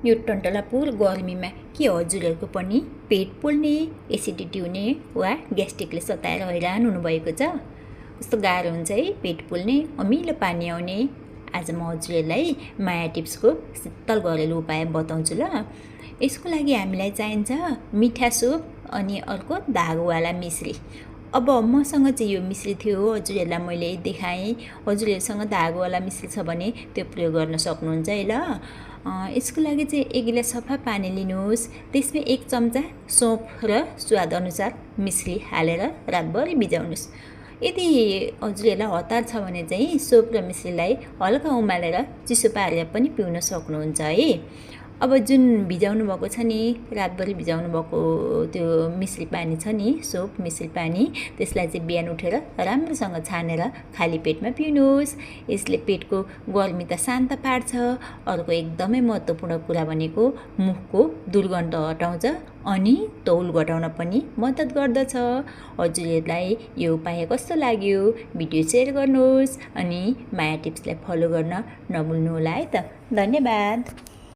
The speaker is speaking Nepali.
यो टन्टलापुर गर्मीमा के हजुरहरूको पनि पेट पोल्ने, एसिडिटी हुने वा ग्यास्ट्रिकले सताएर हैरान हुनुभएको छ? कस्तो गाह्रो हुन्छ है पेट पोल्ने, अमिलो पानी आउने। आज म हजुरहरूलाई माया टिप्सको शीतल घरेलु उपाय बताउँछु ल। यसको लागि हामीलाई चाहिन्छ मिठा सुप अनि अर्को धागोवाला मिश्री। अब मसँग चाहिँ यो मिश्री थियो, हजुरहरूलाई मैले देखाएँ। हजुरहरूसँग धागोवाला मिश्री छ भने त्यो प्रयोग गर्न सक्नुहुन्छ है ल। यसको लागि चाहिँ 1 गिलास सफा पानी लिनुहोस्। त्यसमा 1 चम्चा सौंफ र स्वाद अनुसार मिश्री हालेर रातभरि भिजाउनुहोस्। यदि हजुरहरूलाई हतार छ भने चाहिँ सौंफ र मिश्रीलाई हल्का उमालेर चिसो पारेर पनि पिउन सक्नुहुन्छ है। अब जुन भिजाउनु भएको छ नि, रातभरि भिजाउनु भएको त्यो मिश्री पानी छ नि, सौंफ मिश्री पानी, त्यसलाई चाहिँ बिहान उठेर राम्रोसँग छानेर खाली पेटमा पिउनुहोस्। यसले पेटको गर्मी त शान्त पार्छ। अर्को एकदमै महत्त्वपूर्ण कुरा भनेको मुखको दुर्गन्ध हटाउँछ अनि तौल घटाउन पनि मद्दत गर्दछ। हजुरहरूलाई यो उपाय कस्तो लाग्यो भिडियो सेयर गर्नुहोस् अनि माया टिप्सलाई फलो गर्न नभुल्नु होला है त। धन्यवाद।